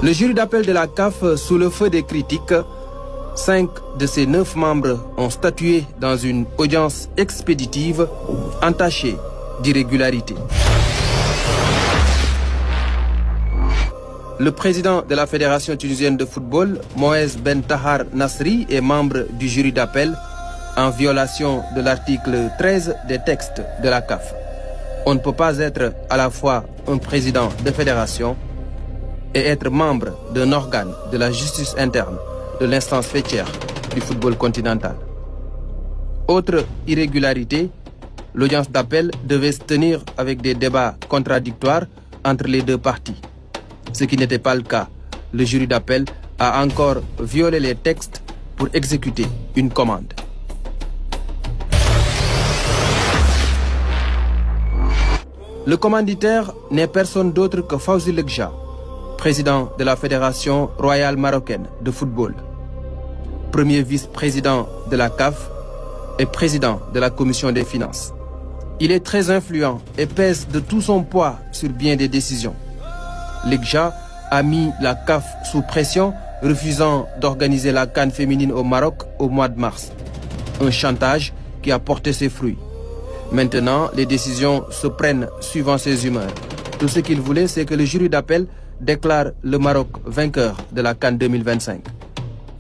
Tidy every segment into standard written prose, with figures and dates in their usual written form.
Le jury d'appel de la CAF, sous le feu des critiques, 5 de ses 9 membres ont statué dans une audience expéditive entachée d'irrégularités. Le président de la Fédération tunisienne de football, Moez Ben Tahar Nasri, est membre du jury d'appel en violation de l'article 13 des textes de la CAF. On ne peut pas être à la fois un président de fédération et être membre d'un organe de la justice interne de l'instance faîtière du football continental. Autre irrégularité, l'audience d'appel devait se tenir avec des débats contradictoires entre les deux parties. Ce qui n'était pas le cas. Le jury d'appel a encore violé les textes pour exécuter une commande. Le commanditaire n'est personne d'autre que Fawzi Lekja, président de la Fédération royale marocaine de football, premier vice-président de la CAF et président de la commission des finances. Il est très influent et pèse de tout son poids sur bien des décisions. Lekja a mis la CAF sous pression, refusant d'organiser la CAN féminine au Maroc au mois de mars. Un chantage qui a porté ses fruits. Maintenant, les décisions se prennent suivant ses humeurs. Tout ce qu'il voulait, c'est que le jury d'appel déclare le Maroc vainqueur de la CAN 2025.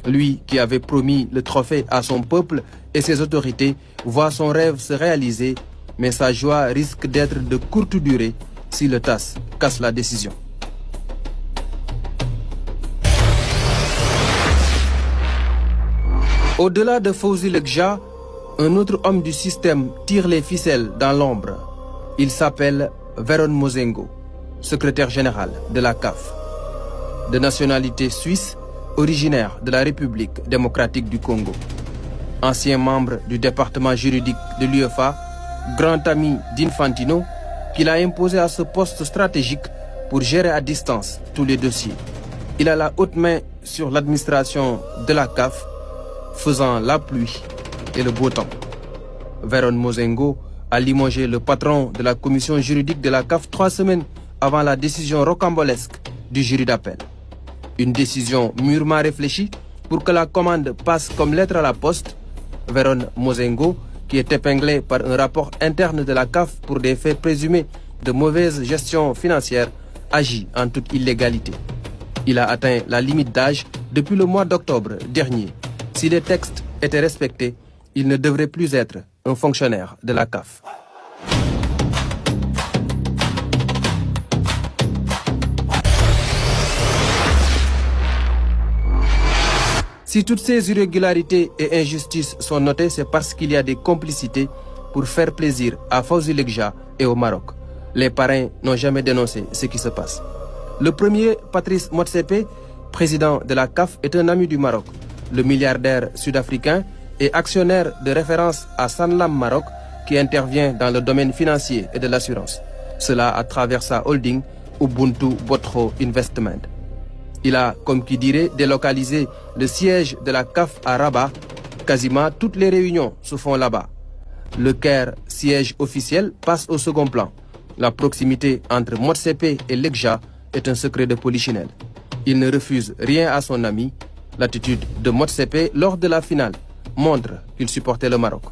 Lui qui avait promis le trophée à son peuple et ses autorités voit son rêve se réaliser, mais sa joie risque d'être de courte durée si le TAS casse la décision. Au-delà de Fawzi Lekja, un autre homme du système tire les ficelles dans l'ombre. Il s'appelle Veron Mozengo, secrétaire général de la CAF. De nationalité suisse, originaire de la République démocratique du Congo. Ancien membre du département juridique de l'UEFA, grand ami d'Infantino, qu'il a imposé à ce poste stratégique pour gérer à distance tous les dossiers. Il a la haute main sur l'administration de la CAF, faisant la pluie et le beau temps. Veron Mozengo a limogé le patron de la commission juridique de la CAF 3 semaines avant la décision rocambolesque du jury d'appel. Une décision mûrement réfléchie pour que la commande passe comme lettre à la poste. Veron Mozengo, qui est épinglé par un rapport interne de la CAF pour des faits présumés de mauvaise gestion financière, agit en toute illégalité. Il a atteint la limite d'âge depuis le mois d'octobre dernier. Si les textes étaient respectés, il ne devrait plus être un fonctionnaire de la CAF. Si toutes ces irrégularités et injustices sont notées, c'est parce qu'il y a des complicités pour faire plaisir à Fawzi Lekja et au Maroc. Les parrains n'ont jamais dénoncé ce qui se passe. Le premier, Patrice Motsepe, président de la CAF, est un ami du Maroc. Le milliardaire sud-africain est actionnaire de référence à Sanlam Maroc, qui intervient dans le domaine financier et de l'assurance. Cela à travers sa holding Ubuntu Botro Investment. Il a, comme qui dirait, délocalisé le siège de la CAF à Rabat. Quasiment toutes les réunions se font là-bas. Le Caire, siège officiel, passe au second plan. La proximité entre Motsepe et Lekja est un secret de polichinelle. Il ne refuse rien à son ami. L'attitude de Motsepe lors de la finale montre qu'il supportait le Maroc.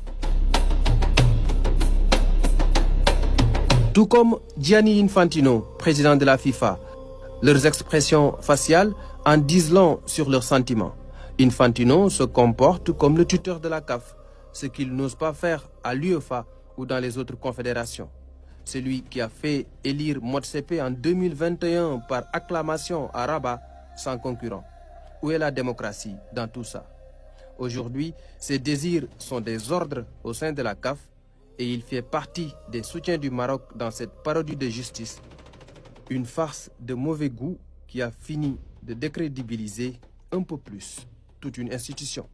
Tout comme Gianni Infantino, président de la FIFA, leurs expressions faciales en disent long sur leurs sentiments. Infantino se comporte comme le tuteur de la CAF, ce qu'il n'ose pas faire à l'UEFA ou dans les autres confédérations. Celui qui a fait élire Motsepe en 2021 par acclamation à Rabat sans concurrent. Où est la démocratie dans tout ça? Aujourd'hui, ses désirs sont des ordres au sein de la CAF et il fait partie des soutiens du Maroc dans cette parodie de justice. Une farce de mauvais goût qui a fini de décrédibiliser un peu plus toute une institution.